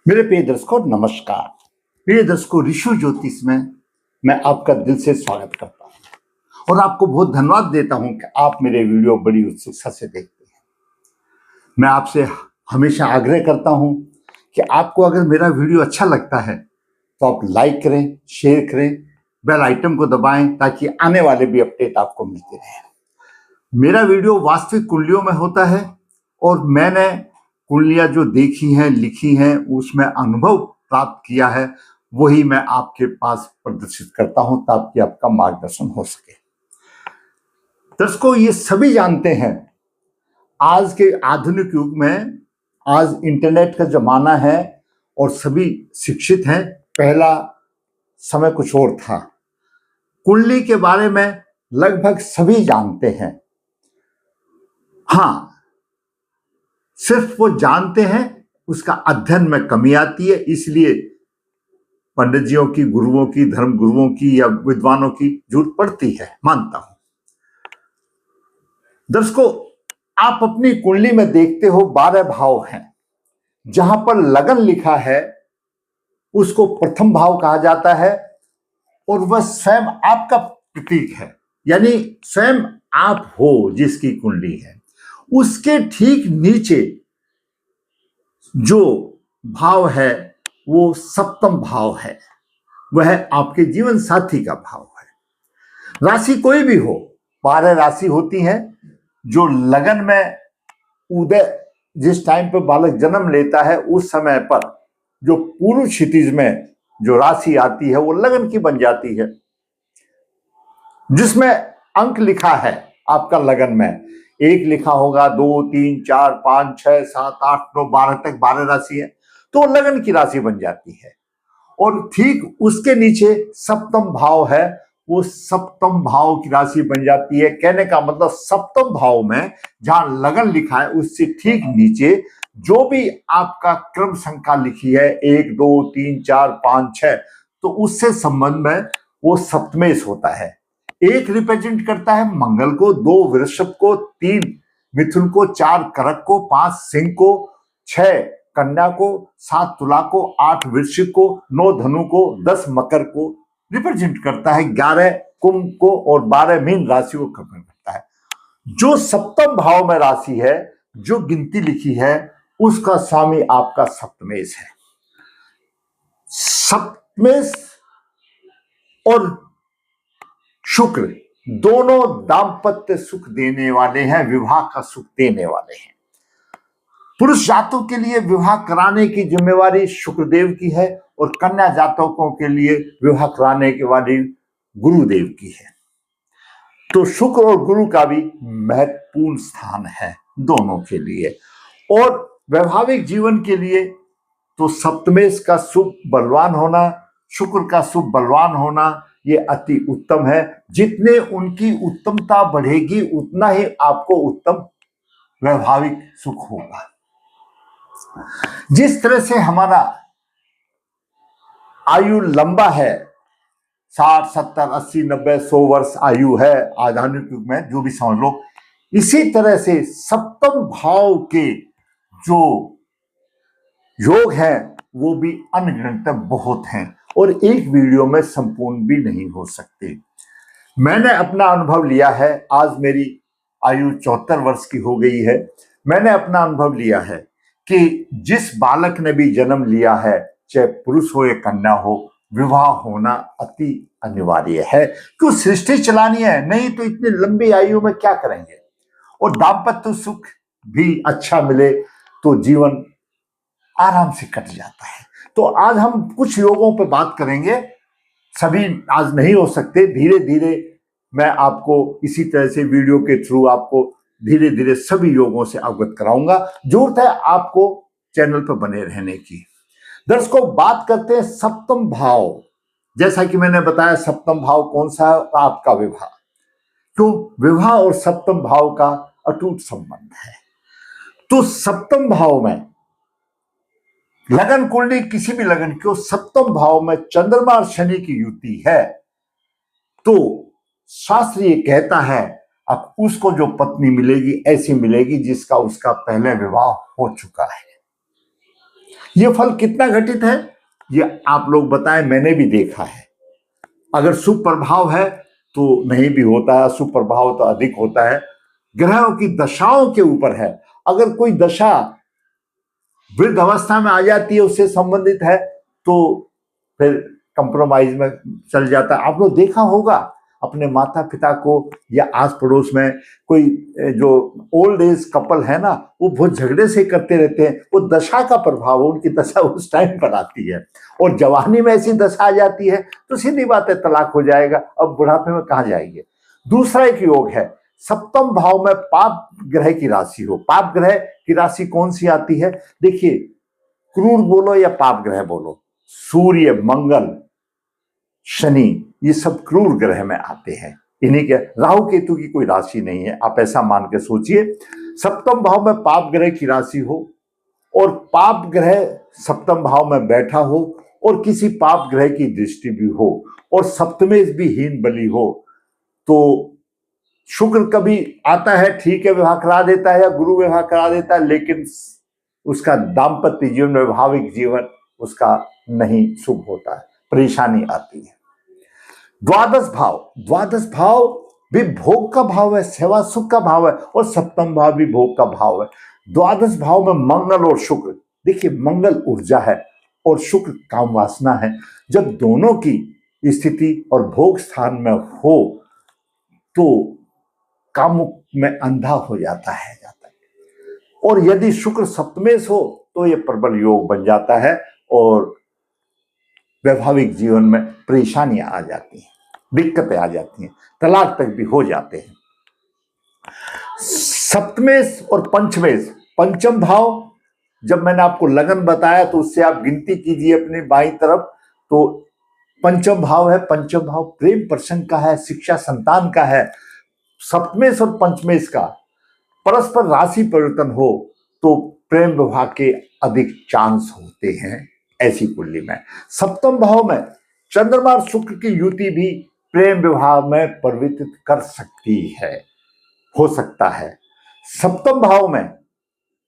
मेरे प्रिय दर्शकों नमस्कार। प्रिय दर्शकों, ऋषु ज्योतिष में मैं आपका दिल से स्वागत करता हूं और आपको बहुत धन्यवाद देता हूं कि आप मेरे वीडियो बड़ी उत्सुकता से देखते हैं। मैं आपसे हमेशा आग्रह करता हूं कि आपको अगर मेरा वीडियो अच्छा लगता है तो आप लाइक करें, शेयर करें, बेल आइटम को दबाएं ताकि आने वाले भी अपडेट आपको मिलते रहें। मेरा वीडियो वास्तविक कुंडलियों में होता है और मैंने कुंडलियां जो देखी हैं, लिखी हैं, उसमें अनुभव प्राप्त किया है, वही मैं आपके पास प्रदर्शित करता हूं ताकि आपका मार्गदर्शन हो सके। दर्शकों, ये सभी जानते हैं आज के आधुनिक युग में, आज इंटरनेट का जमाना है और सभी शिक्षित हैं। पहला समय कुछ और था। कुंडली के बारे में लगभग सभी जानते हैं। हाँ, सिर्फ वो जानते हैं, उसका अध्ययन में कमी आती है, इसलिए पंडित जियों की, गुरुओं की, धर्म गुरुओं की या विद्वानों की जरूरत पड़ती है, मानता हूं। दर्शकों, आप अपनी कुंडली में देखते हो 12 भाव हैं। जहां पर लगन लिखा है उसको प्रथम भाव कहा जाता है और वह स्वयं आपका प्रतीक है, यानी स्वयं आप हो जिसकी कुंडली है। उसके ठीक नीचे जो भाव है वो सप्तम भाव है, वह आपके जीवन साथी का भाव है। राशि कोई भी हो, 12 राशि होती हैं। जो लगन में उदय, जिस टाइम पे बालक जन्म लेता है उस समय पर जो पूर्व क्षितिज में जो राशि आती है वो लगन की बन जाती है, जिसमें अंक लिखा है आपका लगन में। 1 लिखा होगा, 2, 3, 4, 5, 6, 7, 8, 9, 12 तक 12 राशि है, तो लगन की राशि बन जाती है। और ठीक उसके नीचे सप्तम भाव है, वो सप्तम भाव की राशि बन जाती है। कहने का मतलब सप्तम भाव में जहां लगन लिखा है उससे ठीक नीचे जो भी आपका क्रम संख्या लिखी है, 1, 2, 3, 4, 5, 6, तो उससे संबंध में वो सप्तमेश होता है। 1 रिप्रेजेंट करता है मंगल को, 2 वृषभ को, 3 मिथुन को, 4 कर्क को, 5 सिंह को, 6 कन्या को, 7 तुला को, 8 वृश्चिक को, 9 धनु को, 10 मकर को रिप्रेजेंट करता है, 11 कुंभ को और 12 मीन राशि को कवर करता है। जो सप्तम भाव में राशि है, जो गिनती लिखी है, उसका स्वामी आपका सप्तमेश है। सप्तमेश और शुक्र दोनों दाम्पत्य सुख देने वाले हैं, विवाह का सुख देने वाले हैं। पुरुष जातकों के लिए विवाह कराने की जिम्मेवारी शुक्रदेव की है और कन्या जातकों के लिए विवाह कराने की वाली गुरुदेव की है। तो शुक्र और गुरु का भी महत्वपूर्ण स्थान है दोनों के लिए। और वैवाहिक जीवन के लिए तो सप्तमेश का शुभ बलवान होना, शुक्र का शुभ बलवान होना, ये अति उत्तम है। जितने उनकी उत्तमता बढ़ेगी उतना ही आपको उत्तम वैवाहिक सुख होगा। जिस तरह से हमारा आयु लंबा है, 60, 70, 80, 90, 100 वर्ष आयु है आधुनिक युग में, जो भी समझ लो, इसी तरह से सप्तम भाव के जो योग हैं वो भी अनगिनत बहुत हैं और एक वीडियो में संपूर्ण भी नहीं हो सकते। मैंने अपना अनुभव लिया है, आज मेरी आयु 74 वर्ष की हो गई है। मैंने अपना अनुभव लिया है कि जिस बालक ने भी जन्म लिया है, चाहे पुरुष हो या कन्या हो, विवाह होना अति अनिवार्य है, क्यों सृष्टि चलानी है, नहीं तो इतनी लंबी आयु में क्या करेंगे। और दाम्पत्य सुख भी अच्छा मिले तो जीवन आराम से कट जाता है। तो आज हम कुछ योगों पर बात करेंगे, सभी आज नहीं हो सकते, धीरे धीरे मैं आपको इसी तरह से वीडियो के थ्रू आपको धीरे धीरे सभी योगों से अवगत कराऊंगा। जरूरत है आपको चैनल पर बने रहने की। दर्शकों, बात करते हैं सप्तम भाव। जैसा कि मैंने बताया, सप्तम भाव कौन सा है? आपका विवाह। क्यों? विवाह और सप्तम भाव का अटूट संबंध है। तो सप्तम भाव में लगन कुंडली, किसी भी लगन की, सप्तम भाव में चंद्रमा और शनि की युति है तो शास्त्र ये कहता है अब उसको जो पत्नी मिलेगी ऐसी मिलेगी जिसका उसका पहले विवाह हो चुका है। ये फल कितना घटित है ये आप लोग बताएं, मैंने भी देखा है। अगर शुभ प्रभाव है तो नहीं भी होता है, अशुभ प्रभाव तो अधिक होता है। ग्रहों की दशाओं के ऊपर है। अगर कोई दशा वृद्ध अवस्था में आ जाती है, उससे संबंधित है, तो फिर कंप्रोमाइज में चल जाता है। आप लोग देखा होगा अपने माता पिता को या आस पड़ोस में कोई जो ओल्ड एज कपल है ना, वो बहुत झगड़े से करते रहते हैं। वो दशा का प्रभाव, उनकी दशा उस टाइम पर आती है, और जवानी में ऐसी दशा आ जाती है तो सीधी बात है, तलाक हो जाएगा। अब बुढ़ापे में कहाँ जाएंगे। दूसरा एक योग है, सप्तम भाव में पाप ग्रह की राशि हो। पाप ग्रह की राशि कौन सी आती है? देखिए, क्रूर बोलो या पाप ग्रह बोलो, सूर्य, मंगल, शनि, ये सब क्रूर ग्रह में आते हैं। इन्हीं के, राहु केतु की कोई राशि नहीं है, आप ऐसा मान के सोचिए। सप्तम भाव में पाप ग्रह की राशि हो और पाप ग्रह सप्तम भाव में बैठा हो और किसी पाप ग्रह की दृष्टि भी हो और सप्तमेश भी हीन बली हो, तो शुक्र कभी आता है, ठीक है, विवाह करा देता है या गुरु विवाह करा देता है, लेकिन उसका दाम्पत्य जीवन, वैवाहिक जीवन उसका नहीं शुभ होता है, परेशानी आती है। द्वादश भाव भी भोग का भाव है, सेवा सुख का भाव है, और सप्तम भाव भी भोग का भाव है। द्वादश भाव में मंगल और शुक्र, देखिए मंगल ऊर्जा है और शुक्र काम वासना है। जब दोनों की स्थिति और भोग स्थान में हो तो काम में अंधा हो जाता है। और यदि शुक्र सप्तमेश हो तो यह प्रबल योग बन जाता है और वैवाहिक जीवन में परेशानियां आ जाती हैं, दिक्कतें आ जाती हैं, तलाक तक भी हो जाते हैं। सप्तमेश और पंचमेश, पंचम भाव, जब मैंने आपको लगन बताया तो उससे आप गिनती कीजिए अपनी बाईं तरफ, तो पंचम भाव है। पंचम भाव प्रेम प्रसंग का है, शिक्षा संतान का है। सप्तमेश और पंचमेश का परस्पर राशि परिवर्तन हो तो प्रेम विवाह के अधिक चांस होते हैं ऐसी कुंडली में। सप्तम भाव में चंद्रमा और शुक्र की युति भी प्रेम विवाह में परिवर्तित कर सकती है, हो सकता है। सप्तम भाव में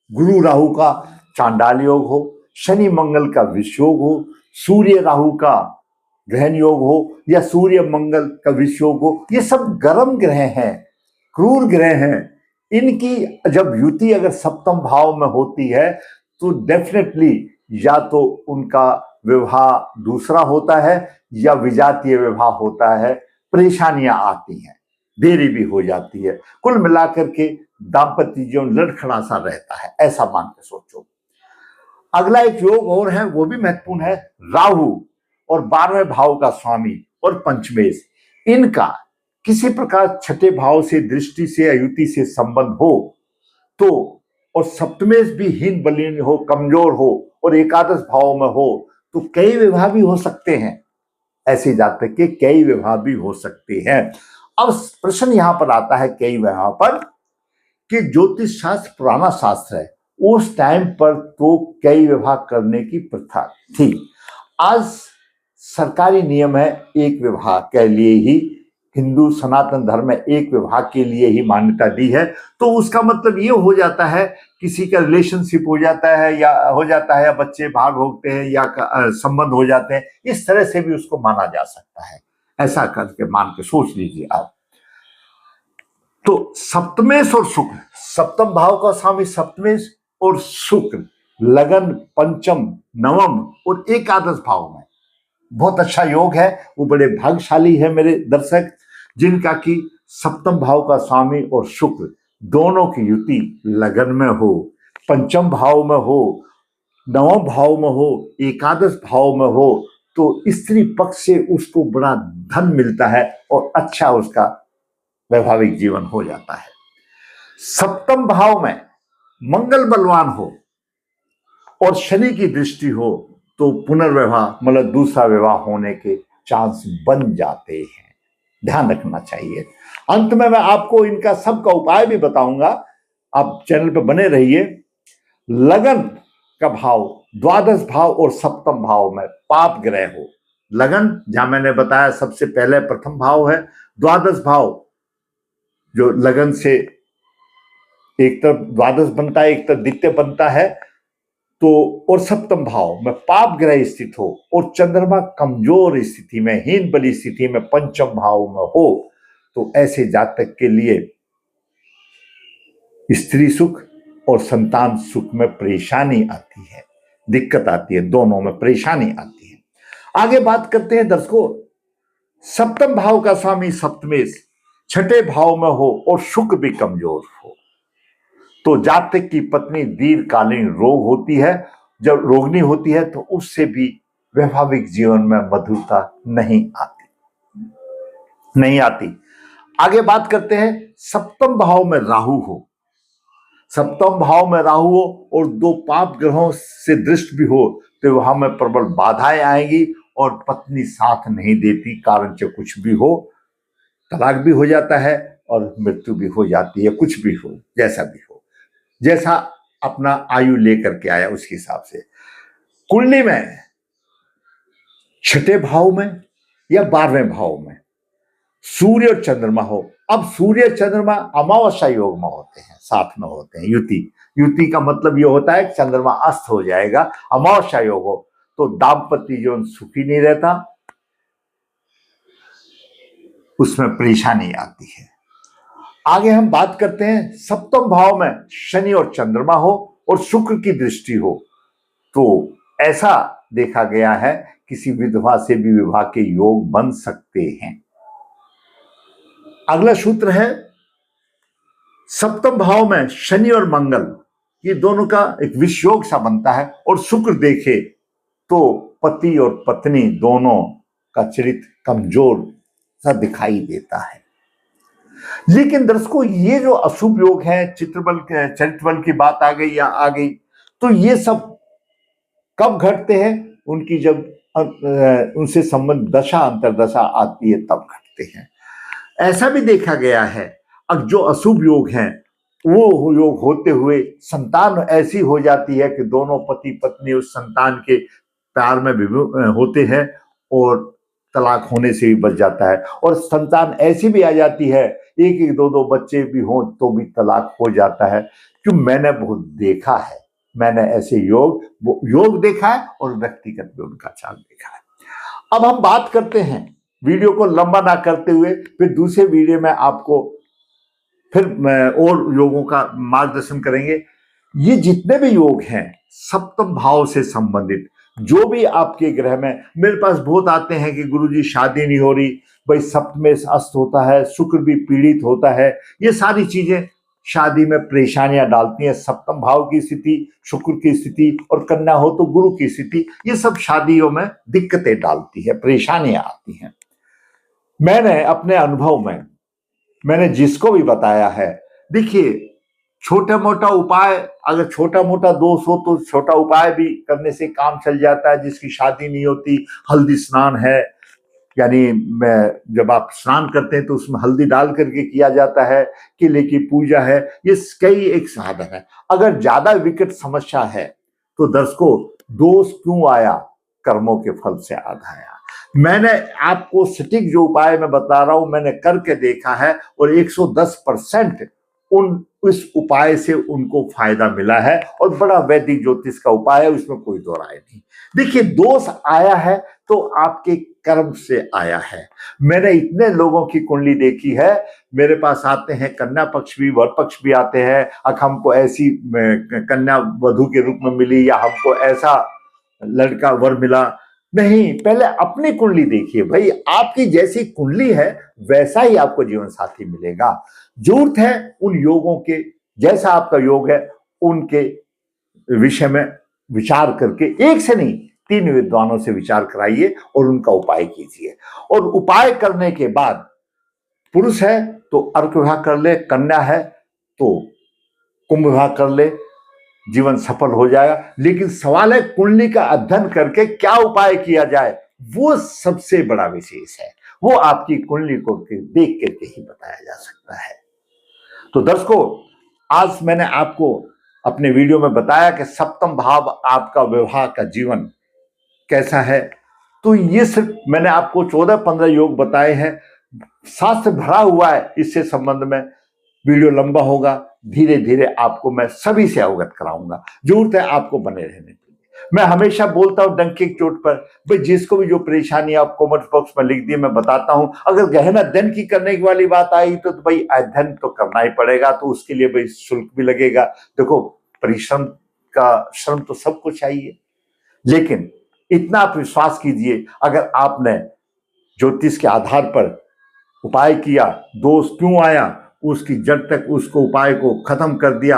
गुरु राहु का चांडाल योग हो, शनि मंगल का विष योग हो, सूर्य राहु का ग्रहण योग हो या सूर्य मंगल का विष योग हो, ये सब गर्म ग्रह हैं, क्रूर ग्रह हैं। इनकी जब युति अगर सप्तम भाव में होती है तो डेफिनेटली या तो उनका विवाह दूसरा होता है या विजातीय विवाह होता है, परेशानियां आती हैं, देरी भी हो जाती है। कुल मिलाकर के दाम्पत्य जीवन लड़खड़ा सा रहता है, ऐसा मान के सोचो। अगला एक योग और है, वो भी महत्वपूर्ण है, राहु और 12वें भाव का स्वामी और पंचमेश, इनका किसी प्रकार छठे भाव से दृष्टि से अयुति से संबंध हो तो, और सप्तमेश भी हीन बलीन हो, कमजोर हो और एकादश भाव में हो तो कई विवाह भी हो सकते हैं। ऐसे जातक के कई विवाह भी हो सकते हैं। अब प्रश्न यहां पर आता है कई विवाह पर कि ज्योतिष शास्त्र पुराना शास्त्र है, उस टाइम पर तो कई विवाह करने की प्रथा थी। आज सरकारी नियम है एक विवाह के लिए ही, हिंदू सनातन धर्म में एक विवाह के लिए ही मान्यता दी है। तो उसका मतलब ये हो जाता है किसी का रिलेशनशिप हो जाता है या बच्चे भाग होते हैं या संबंध हो जाते हैं, इस तरह से भी उसको माना जा सकता है। ऐसा करके मान के सोच लीजिए आप। तो सप्तमेश और शुक्र, सप्तम भाव का स्वामी सप्तमेश और शुक्र लगन पंचम, नवम और एकादश भाव में, बहुत अच्छा योग है। वो बड़े भाग्यशाली है मेरे दर्शक जिनका कि सप्तम भाव का स्वामी और शुक्र दोनों की युति लगन में हो, पंचम भाव में हो, नवम भाव में हो, एकादश भाव में हो, तो स्त्री पक्ष से उसको बड़ा धन मिलता है और अच्छा उसका वैवाहिक जीवन हो जाता है। सप्तम भाव में मंगल बलवान हो और शनि की दृष्टि हो तो पुनर्विवाह मतलब दूसरा विवाह होने के चांस बन जाते हैं, ध्यान रखना चाहिए। अंत में मैं आपको इनका सबका उपाय भी बताऊंगा, आप चैनल पर बने रहिए। लगन का भाव द्वादश भाव और सप्तम भाव में पाप ग्रह हो, लगन जहां मैंने बताया सबसे पहले प्रथम भाव है, द्वादश भाव जो लगन से एक तरफ द्वादश बनता है, एक तरफ द्वितीय बनता है, तो और सप्तम भाव में पाप ग्रह स्थित हो और चंद्रमा कमजोर स्थिति में, हीन बली स्थिति में पंचम भाव में हो, तो ऐसे जातक के लिए स्त्री सुख और संतान सुख में परेशानी आती है, दिक्कत आती है, दोनों में परेशानी आती है। आगे बात करते हैं दर्शकों, सप्तम भाव का स्वामी सप्तमेश छठे भाव में हो और शुक्र भी कमजोर हो, तो जातक की पत्नी दीर्घकालीन रोग होती है। जब रोगनी होती है तो उससे भी वैवाहिक जीवन में मधुरता नहीं आती। आगे बात करते हैं, सप्तम भाव में राहु हो, सप्तम भाव में राहु हो और दो पाप ग्रहों से दृष्ट भी हो, तो वहां में प्रबल बाधाएं आएंगी और पत्नी साथ नहीं देती, कारण से कुछ भी हो, तलाक भी हो जाता है और मृत्यु भी हो जाती है, कुछ भी हो, जैसा भी हो, जैसा अपना आयु लेकर के आया उसके हिसाब से। कुंडली में छठे भाव में या 12वें भाव में सूर्य और चंद्रमा हो, अब सूर्य चंद्रमा अमावस्या योग में होते हैं, साथ में होते हैं, युति का मतलब ये होता है कि चंद्रमा अस्त हो जाएगा, अमावस्या योग हो तो दाम्पत्य जीवन सुखी नहीं रहता, उसमें परेशानी आती है। आगे हम बात करते हैं, सप्तम भाव में शनि और चंद्रमा हो और शुक्र की दृष्टि हो, तो ऐसा देखा गया है किसी विधवा से भी विवाह के योग बन सकते हैं। अगला सूत्र है, सप्तम भाव में शनि और मंगल, ये दोनों का एक विषयोग सा बनता है और शुक्र देखे तो पति और पत्नी दोनों का चरित्र कमजोर सा दिखाई देता है। लेकिन दर्शकों, ये जो अशुभ योग है, चरित्र बल की बात आ गई, तो ये सब कब घटते हैं? उनकी जब उनसे संबंध दशा अंतरदशा आती है तब घटते हैं। ऐसा भी देखा गया है, अब जो अशुभ योग हैं वो योग होते हुए संतान ऐसी हो जाती है कि दोनों पति पत्नी उस संतान के प्यार में होते हैं और तलाक होने से भी बच जाता है, और संतान ऐसी भी आ जाती है, एक एक दो बच्चे भी हों तो भी तलाक हो जाता है। क्यों? मैंने बहुत देखा है, मैंने ऐसे योग देखा है और व्यक्तिगत भी उनका चाल देखा है। अब हम बात करते हैं, वीडियो को लंबा ना करते हुए फिर दूसरे वीडियो में आपको फिर और योगों का मार्गदर्शन करेंगे। ये जितने भी योग हैं सप्तम भाव से संबंधित, जो भी आपके ग्रह में, मेरे पास बहुत आते हैं कि गुरुजी शादी नहीं हो रही, भाई सप्तम अस्त होता है, शुक्र भी पीड़ित होता है, ये सारी चीजें शादी में परेशानियां डालती हैं। सप्तम भाव की स्थिति, शुक्र की स्थिति और कन्या हो तो गुरु की स्थिति, ये सब शादियों में दिक्कतें डालती है, परेशानियां आती हैं। मैंने अपने अनुभव में मैंने जिसको भी बताया है, देखिए छोटा मोटा उपाय, अगर छोटा मोटा दोष हो तो छोटा उपाय भी करने से काम चल जाता है। जिसकी शादी नहीं होती, हल्दी स्नान है, यानी जब आप स्नान करते हैं तो उसमें हल्दी डाल करके किया जाता है, किले की पूजा है, ये कई एक साधन है। अगर ज्यादा विकट समस्या है तो दर्शकों, दोष क्यों आया? कर्मों के फल से आया। मैंने आपको सटीक जो उपाय मैं बता रहा हूं, मैंने करके देखा है और 110% इस उपाय से उनको फायदा मिला है, और बड़ा वैदिक ज्योतिष का उपाय है, उसमें कोई दो राय नहीं। देखिए, दोष आया है तो आपके कर्म से आया है। मैंने इतने लोगों की कुंडली देखी है, मेरे पास आते हैं कन्या पक्ष भी, वर पक्ष भी आते हैं, हमको ऐसी कन्या वधू के रूप में मिली या हमको ऐसा लड़का वर मिला। नहीं, पहले अपनी कुंडली देखिए भाई, आपकी जैसी कुंडली है वैसा ही आपको जीवन साथी मिलेगा। जरूरत है उन योगों के, जैसा आपका योग है उनके विषय में विचार करके, एक से नहीं 3 विद्वानों से विचार कराइए और उनका उपाय कीजिए। और उपाय करने के बाद, पुरुष है तो अर्क विवाह कर ले, कन्या है तो कुंभ विवाह कर ले, जीवन सफल हो जाएगा। लेकिन सवाल है कुंडली का अध्ययन करके क्या उपाय किया जाए, वो सबसे बड़ा विशेष है, वो आपकी कुंडली को देख करके ही बताया जा सकता है। तो दर्शकों, आज मैंने आपको अपने वीडियो में बताया कि सप्तम भाव आपका विवाह का जीवन कैसा है। तो ये सिर्फ मैंने आपको 14-15 योग बताए हैं, शास्त्र भरा हुआ है इससे संबंध में, वीडियो लंबा होगा, धीरे धीरे आपको मैं सभी से अवगत कराऊंगा। जरूरत है आपको बने रहने के लिए। मैं हमेशा बोलता हूं डंके की चोट पर, भाई जिसको भी जो परेशानी आप कमेंट बॉक्स में लिख दिए, मैं बताता हूं। अगर गहन अध्ययन की करने की वाली बात आई तो भाई अध्ययन तो करना ही पड़ेगा, तो उसके लिए भाई शुल्क भी लगेगा। देखो, परिश्रम का श्रम तो सबको चाहिए, लेकिन इतना आप विश्वास कीजिए, अगर आपने ज्योतिष के आधार पर उपाय किया, दोष क्यों आया, उसकी जड़ तक उसको उपाय को खत्म कर दिया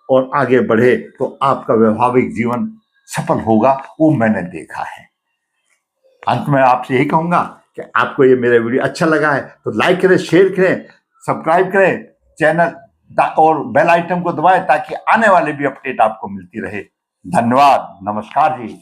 और आगे बढ़े, तो आपका वैवाहिक जीवन सफल होगा। वो मैंने देखा है। अंत में आपसे यही कहूंगा कि आपको ये मेरा वीडियो अच्छा लगा है तो लाइक करें, शेयर करें, सब्सक्राइब करें चैनल और बेल आइटम को दबाएं ताकि आने वाले भी अपडेट आपको मिलती रहे। धन्यवाद, नमस्कार जी।